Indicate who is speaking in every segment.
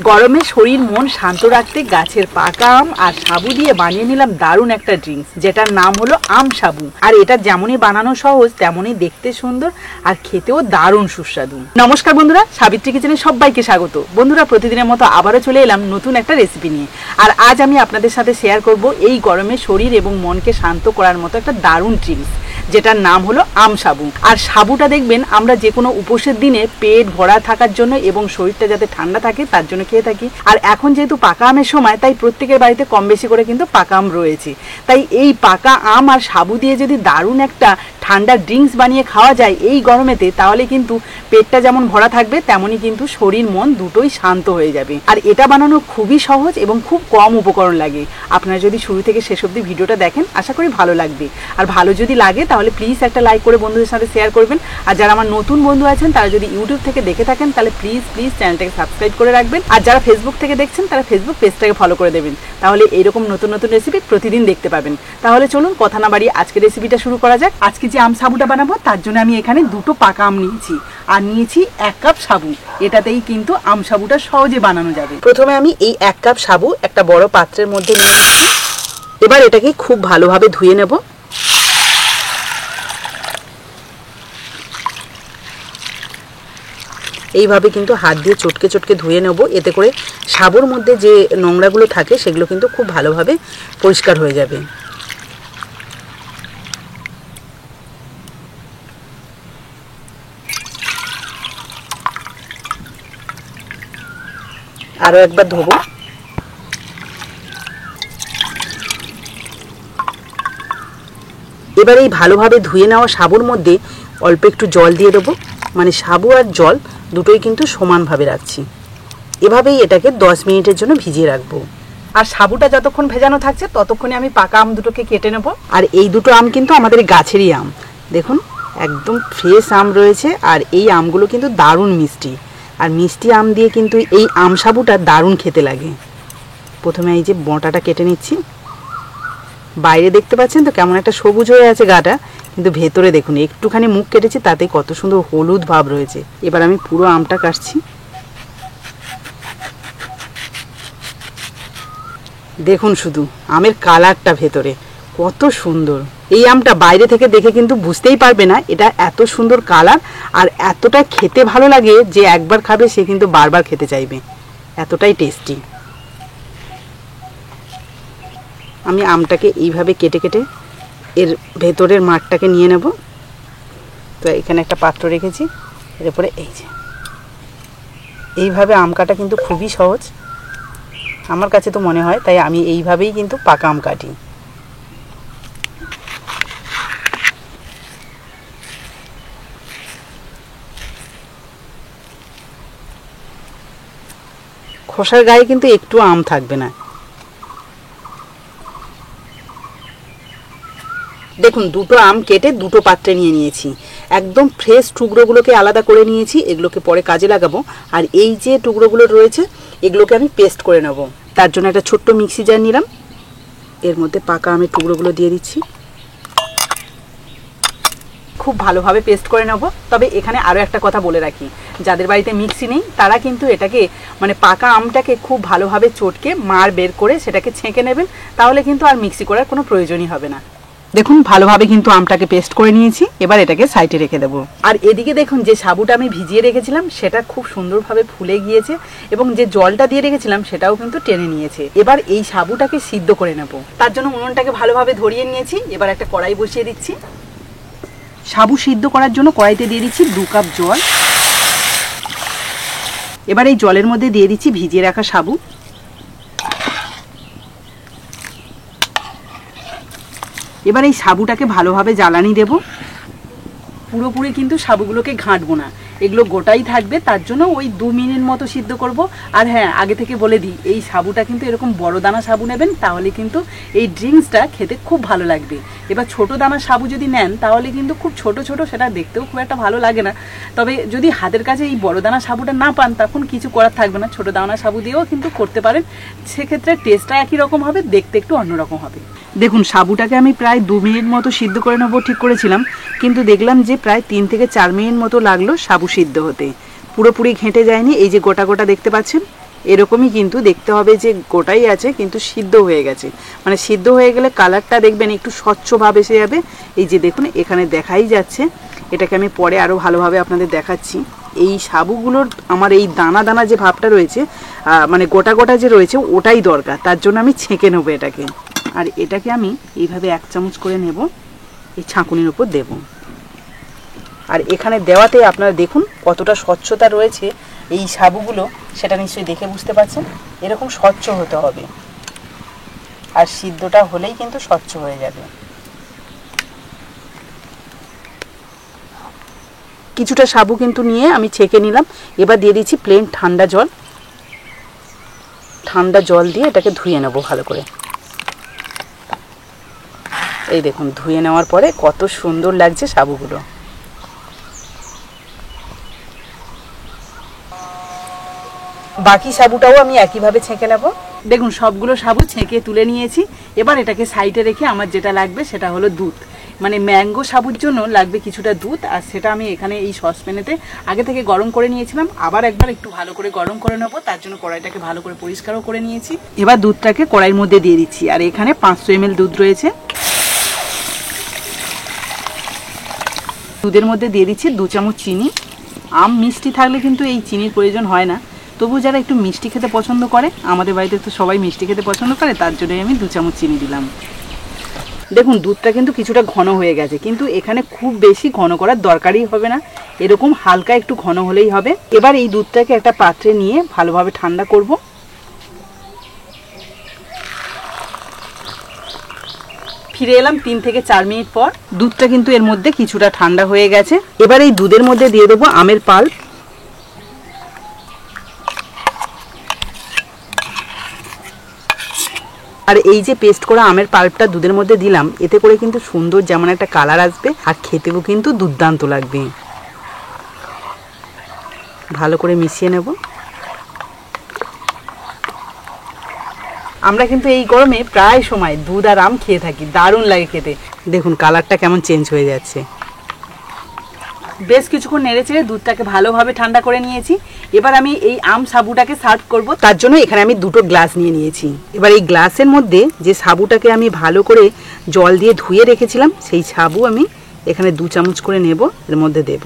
Speaker 1: গরমে শরীর মন শান্ত রাখতে গাছের পাকা আম আর সাবু দিয়ে বানিয়ে নিলাম দারুণ একটা ড্রিঙ্কস, যেটার নাম হলো আম সাবু। আর এটা যেমনই বানানো সহজ তেমনই দেখতে সুন্দর আর খেতেও দারুণ সুস্বাদু। নমস্কার বন্ধুরা, সাবিত্রী কিচেনে সবাইকে স্বাগত। বন্ধুরা, প্রতিদিনের মতো আবারও চলে এলাম নতুন একটা রেসিপি নিয়ে। আর আজ আমি আপনাদের সাথে শেয়ার করব এই গরমে শরীর এবং মনকে শান্ত করার মতো একটা দারুণ ড্রিঙ্কস, যেটার নাম হলো আম সাবু। আর সাবুটা দেখবেন আমরা যে কোনো উপোসের দিনে পেট ভরা থাকার জন্য এবং শরীরটা যাতে ঠান্ডা থাকে তার জন্য খেয়ে থাকি। আর এখন যেহেতু পাকা আমের সময়, তাই প্রত্যেকের বাড়িতে কম বেশি করে কিন্তু পাকা আম রয়েছে। তাই এই পাকা আম আর সাবু দিয়ে যদি দারুণ একটা ঠান্ডা ড্রিঙ্কস বানিয়ে খাওয়া যায় এই গরমেতে, তাহলে কিন্তু পেটটা যেমন ভরা থাকবে তেমনই কিন্তু শরীর মন দুটোই শান্ত হয়ে যাবে। আর এটা বানানো খুবই সহজ এবং খুব কম উপকরণ লাগে। আপনারা যদি শুরু থেকে শেষ অবধি ভিডিওটা দেখেন, আশা করি ভালো লাগবে। আর ভালো যদি লাগে তাহলে প্লিজ একটা লাইক করে বন্ধুদের সাথে শেয়ার করবেন। আর যারা আমার নতুন বন্ধু আছেন তারা যদি ইউটিউব থেকে দেখে থাকেন তাহলে প্লিজ চ্যানেলটাকে সাবস্ক্রাইব করে রাখবেন। আর যারা ফেসবুক থেকে দেখছেন তারা ফেসবুক পেজটাকে ফলো করে দেবেন, তাহলে এইরকম নতুন নতুন রেসিপি প্রতিদিন দেখতে পাবেন। তাহলে চলুন কথা না বাড়িয়ে আজকে রেসিপিটা শুরু করা যাক। আজকে যে আম সাবুটা বানাবো তার জন্য আমি এখানে দুটো পাকা আম নিয়েছি আর নিয়েছি 1 কাপ সাবু। এটাতেই কিন্তু আম সাবুটা সহজে বানানো যাবে। প্রথমে আমি এই 1 কাপ সাবু একটা বড় পাত্রের মধ্যে নিয়ে নিচ্ছি। এবার এটাকে খুব ভালোভাবে ধুয়ে নেব। এইভাবে কিন্তু হাত দিয়ে চটকে চটকে ধুয়ে নেব, এতে করে সাবুর মধ্যে যে নোংরাগুলো থাকে সেগুলো কিন্তু খুব ভালোভাবে পরিষ্কার হয়ে যাবে। আরও একবার ধোবো। এবার এই ভালোভাবে ধুয়ে নেওয়া সাবুর মধ্যে অল্প একটু জল দিয়ে দেবো, মানে সাবু আর জল দুটোই কিন্তু সমানভাবে রাখছি। এভাবেই এটাকে 10 মিনিটের জন্য ভিজিয়ে রাখবো। আর সাবুটা যতক্ষণ ভেজানো থাকছে ততক্ষণে আমি পাকা আম দুটোকে কেটে নেব। আর এই দুটো আম কিন্তু আমাদের গাছেরই আম, দেখুন একদম ফ্রেশ আম রয়েছে। আর এই আমগুলো কিন্তু দারুণ মিষ্টি, আর মিষ্টি আম দিয়ে কিন্তু এই আম সাবুটা দারুণ খেতে লাগে। প্রথমে এই যে বঁটাটা কেটে নিচ্ছি। বাইরে দেখতে পাচ্ছেন তো কেমন একটা সবুজ হয়ে আছে গাটা, কিন্তু ভেতরে দেখুন একটুখানি মুখ কেটেছি তাতে কত সুন্দর হলুদ ভাব রয়েছে। এবার আমি পুরো আমটা কাটছি। দেখুন শুধু আমের কালারটা ভেতরে কত সুন্দর। এই আমটা বাইরে থেকে দেখে কিন্তু বুঝতেই পারবে না এটা এত সুন্দর কালার, আর এতটা খেতে ভালো লাগে যে একবার খাবে সে কিন্তু বারবার খেতে চাইবে, এতটাই টেস্টি। আমি আমটাকে এইভাবে কেটে কেটে এর ভেতরের মাঠটাকে নিয়ে নেব। তো এখানে একটা পাত্র রেখেছি, এর উপরে এই যে এইভাবে আম কাটা কিন্তু খুবই সহজ আমার কাছে তো মনে হয়, তাই আমি এইভাবেই কিন্তু পাকা আম কাটি। খোসার গায়ে কিন্তু একটু আম থাকবে না। দেখুন দুটো আম কেটে দুটো পাত্রে নিয়ে নিয়েছি। একদম ফ্রেশ টুকরোগুলোকে আলাদা করে নিয়েছি, এগুলোকে পরে কাজে লাগাবো। আর এই যে টুকরোগুলো রয়েছে এগুলোকে আমি পেস্ট করে নেব। তার জন্য একটা ছোট্ট মিক্সি জার নিলাম, এর মধ্যে পাকা আমের টুকরোগুলো দিয়ে দিচ্ছি। খুব ভালোভাবে পেস্ট করে নেব। তবে এখানে আরও একটা কথা বলে রাখি, যাদের বাড়িতে মিক্সি নেই তারা কিন্তু এটাকে মানে পাকা আমটাকে খুব ভালোভাবে চটকে মার বের করে সেটাকে ছেঁকে নেবেন, তাহলে কিন্তু আর মিক্সি করার কোনো প্রয়োজনই হবে না। দেখুন ভালোভাবে কিন্তু আমটাকে পেস্ট করে নিয়েছি, এবার এটাকে সাইডে রেখে দেবো। আর এদিকে দেখুন যে সাবুটা আমি ভিজিয়ে রেখেছিলাম সেটা খুব সুন্দরভাবে ফুলে গিয়েছে এবং যে জলটা দিয়ে রেখেছিলাম সেটাও কিন্তু টেনে নিয়েছে। এবার এই সাবুটাকে সিদ্ধ করে নেব। তার জন্য উনুনটাকে ভালোভাবে ধরিয়ে নিয়েছি। এবার একটা কড়াই বসিয়ে দিচ্ছি। সাবু সিদ্ধ করার জন্য কড়াইতে দিয়ে দিচ্ছি 2 কাপ জল। এবার এই জলের মধ্যে দিয়ে দিচ্ছি ভিজিয়ে রাখা সাবু। এবার এই সাবুটাকে ভালোভাবে জ্বালানি দেব। পুরোপুরি কিন্তু সাবুগুলোকে ঘাঁটবো না, এগুলো গোটাই থাকবে, তার জন্য ওই 2 মিনিট মতো সিদ্ধ করব। আর হ্যাঁ, আগে থেকে বলে দিই এই সাবুটা কিন্তু এরকম বড় দানা সাবু নেবেন, তাহলে কিন্তু এই ড্রিঙ্কসটা খেতে খুব ভালো লাগবে। এবার ছোট দানা সাবু যদি নেন তাহলে কিন্তু খুব ছোট ছোট, সেটা দেখতেও খুব একটা ভালো লাগে না। তবে যদি হাতের কাছে এই বড় দানা সাবুটা না পান তখন কিছু করার থাকবে না, ছোট দানা সাবু দিয়েও কিন্তু করতে পারেন। সেক্ষেত্রে টেস্টটা একই রকম হবে, দেখতে একটু অন্যরকম হবে। দেখুন সাবুটাকে আমি প্রায় 2 মিনিট মতো সিদ্ধ করে নেবো ঠিক করেছিলাম, কিন্তু দেখলাম যে প্রায় 3 থেকে 4 মিনিট মতো লাগলো সাবু সিদ্ধ হতে, পুরোপুরি ঘেঁটে যায়নি। এই যে গোটা গোটা দেখতে পাচ্ছেন এরকমই কিন্তু দেখতে হবে যে গোটাই আছে কিন্তু সিদ্ধ হয়ে গেছে, মানে সিদ্ধ হয়ে গেলে কালারটা দেখবেন একটু স্বচ্ছ ভাব এসে যাবে। এই যে দেখুন এখানে দেখাই যাচ্ছে, এটাকে আমি পরে আরও ভালোভাবে আপনাদের দেখাচ্ছি। এই সাবুগুলোর আমার এই দানা দানা যে ভাবটা রয়েছে, মানে গোটা গোটা যে রয়েছে ওটাই দরকার, তার জন্য আমি ছেঁকে নেবো এটাকে। আর এটাকে আমি এইভাবে 1 চামচ করে নেব, এই ছাঁকুনির উপর দেব। আর এখানে দেওয়াতে আপনারা দেখুন কতটা স্বচ্ছতা রয়েছে এই সাবুগুলো, সেটা নিশ্চয়ই দেখে বুঝতে পারছেন। এরকম স্বচ্ছ হতে হবে, আর সিদ্ধটা হলেই কিন্তু স্বচ্ছ হয়ে যাবে। কিছুটা সাবু কিন্তু নিয়ে আমি ছেঁকে নিলাম। এবার দিয়ে দিচ্ছি প্লেন ঠান্ডা জল। ঠান্ডা জল দিয়ে এটাকে ধুয়ে নেব ভালো করে। এই দেখুন ধুয়ে নেওয়ার পরে কত সুন্দর লাগছে সাবুগুলো। বাকি সাবুটাও আমি একইভাবে ছেঁকে নেব। দেখুন সবগুলো সাবু ছেঁকে তুলে নিয়েছি। এবার এটাকে সাইডে রেখে আমার যেটা লাগবে সেটা হলো দুধ, মানে ম্যাঙ্গো সাবুর জন্য লাগবে কিছুটা দুধ। আর সেটা আমি এখানে এই সসপ্যানেতে আগে থেকে গরম করে নিয়েছিলাম, আবার একবার একটু ভালো করে গরম করে নেবো। তার জন্য কড়াইটাকে ভালো করে পরিষ্কারও করে নিয়েছি। এবার দুধটাকে কড়াইয়ের মধ্যে দিয়ে দিচ্ছি। আর এখানে 500 ml দুধ রয়েছে। দুধের মধ্যে দিয়ে দিচ্ছি 2 চামচ চিনি। আম মিষ্টি থাকলে কিন্তু এই চিনির প্রয়োজন হয় না, তবু যারা একটু মিষ্টি খেতে পছন্দ করে, আমাদের বাড়িতে তো সবাই মিষ্টি খেতে পছন্দ করে, তার জন্যই আমি 2 চামচ চিনি দিলাম। দেখুন দুধটা কিন্তু কিছুটা ঘন হয়ে গেছে, কিন্তু এখানে খুব বেশি ঘন করার দরকারই হবে না, এরকম হালকা একটু ঘন হলেই হবে। এবার এই দুধটাকে একটা পাত্রে নিয়ে ভালোভাবে ঠান্ডা করব। ফিরে এলাম 3 থেকে 4 মিনিট পর। দুধটা কিন্তু এর মধ্যে কিছুটা ঠান্ডা হয়ে গেছে। এবার এই দুধের মধ্যে দিয়ে দেবো আমের পাল্প। আর এই যে পেস্ট করা আমের পাল্পটা দুধের মধ্যে দিলাম, এতে করে কিন্তু সুন্দর যেমন একটা কালার আসবে, আর খেতেও কিন্তু দুর্দান্ত লাগবে। ভালো করে মিশিয়ে নেব। আমরা কিন্তু এই গরমে প্রায় সময় দুধ আর আম খেয়ে থাকি, দারুণ লাগে খেতে। দেখুন কালারটা কেমন চেঞ্জ হয়ে যাচ্ছে। বেশ কিছুক্ষণ নেড়েচেড়ে দুধটাকে ভালোভাবে ঠান্ডা করে নিয়েছি। এবার আমি এই আম সাবুটাকে সার্ভ করব, তার জন্য এখানে আমি 2টো গ্লাস নিয়ে নিয়েছি। এবার এই গ্লাসের মধ্যে যে সাবুটাকে আমি ভালো করে জল দিয়ে ধুয়ে রেখেছিলাম, সেই সাবু আমি এখানে 2 চামচ করে নেব, এর মধ্যে দেব।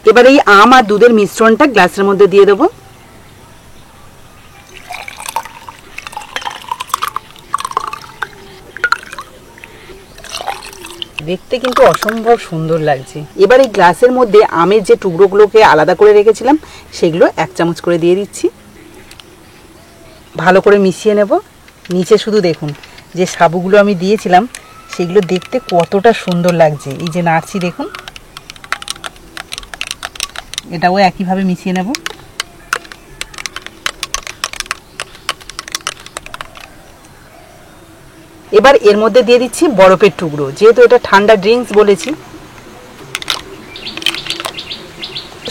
Speaker 1: এবার এই আম আর দুধের মিশ্রণটা গ্লাসের মধ্যে দিয়ে দেবো। দেখতে কিন্তু অসম্ভব সুন্দর লাগছে। এবার এই গ্লাসের মধ্যে আমের যে টুকরোগুলোকে আলাদা করে রেখেছিলাম, সেগুলো 1 চামচ করে দিয়ে দিচ্ছি। ভালো করে মিশিয়ে নেব। নিচে শুধু দেখুন যে সাবুগুলো আমি দিয়েছিলাম, সেগুলো দেখতে কতটা সুন্দর লাগছে। এই যে নাড়ছি দেখুন, এটাও একইভাবে মিশিয়ে নেব। এবার এর মধ্যে দিয়ে দিচ্ছি বরফের টুকরো, যেহেতু এটা ঠান্ডা ড্রিঙ্কস বলেছি।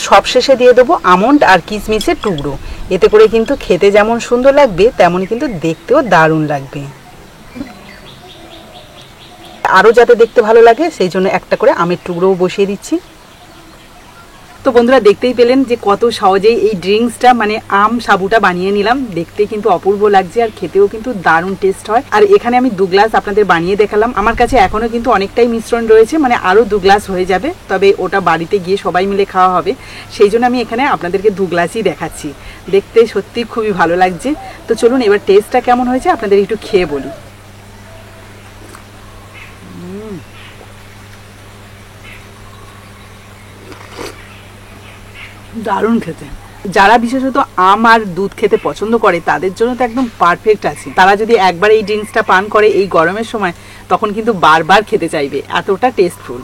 Speaker 1: সবশেষে দিয়ে দেবো আমন্ড আর কিশমিশের টুকরো, এতে করে কিন্তু খেতে যেমন সুন্দর লাগবে, তেমনই কিন্তু দেখতেও দারুণ লাগবে। আরও যাতে দেখতে ভালো লাগে সেই জন্য একটা করে আমের টুকরোও বসিয়ে দিচ্ছি। তো বন্ধুরা দেখতেই পেলেন যে কত সহজেই এই ড্রিঙ্কসটা মানে আম সাবুটা বানিয়ে নিলাম। দেখতে কিন্তু অপূর্ব লাগছে, আর খেতেও কিন্তু দারুণ টেস্ট হয়। আর এখানে আমি 2 গ্লাস আপনাদের বানিয়ে দেখালাম। আমার কাছে এখনও কিন্তু অনেকটাই মিশ্রণ রয়েছে, মানে আরও 2 গ্লাস হয়ে যাবে, তবে ওটা বাড়িতে গিয়ে সবাই মিলে খাওয়া হবে, সেই জন্য আমি এখানে আপনাদেরকে 2 গ্লাসই দেখাচ্ছি। দেখতে সত্যি খুবই ভালো লাগছে। তো চলুন এবার টেস্টটা কেমন হয়েছে আপনাদের একটু খেয়ে বলি। দারুণ খেতে। যারা বিশেষত আম আর দুধ খেতে পছন্দ করে তাদের জন্য তো একদম পারফেক্ট আছে। তারা যদি একবার এই ড্রিঙ্কসটা পান করে এই গরমের সময়, তখন কিন্তু বারবার খেতে চাইবে, এতটা টেস্টফুল।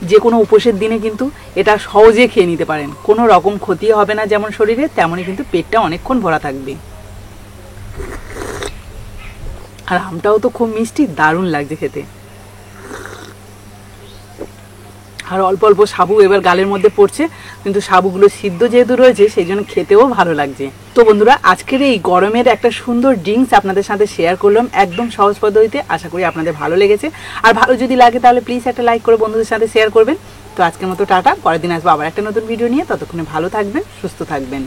Speaker 1: যে কোনো উপোসের দিনে কিন্তু এটা সহজে খেয়ে নিতে পারেন, কোনো রকম ক্ষতি হবে না যেমন শরীরে, তেমনই কিন্তু পেটটা অনেকক্ষণ ভরা থাকবে। আর আমটাও তো খুব মিষ্টি, দারুণ লাগছে খেতে। আর অল্প অল্প সাবু এবার গালের মধ্যে পড়ছে, কিন্তু সাবুগুলো সিদ্ধ যেহেতু রয়েছে সেই জন্য খেতেও ভালো লাগছে। তো বন্ধুরা আজকের এই গরমের একটা সুন্দর ড্রিঙ্কস আপনাদের সাথে শেয়ার করলাম, একদম সহজ পদ্ধতিতে। আশা করি আপনাদের ভালো লেগেছে। আর ভালো যদি লাগে তাহলে প্লিজ একটা লাইক করে বন্ধুদের সাথে শেয়ার করবেন। তো আজকের মতো টাটা, পরের দিন আসবো আবার একটা নতুন ভিডিও নিয়ে। ততক্ষণে ভালো থাকবেন, সুস্থ থাকবেন।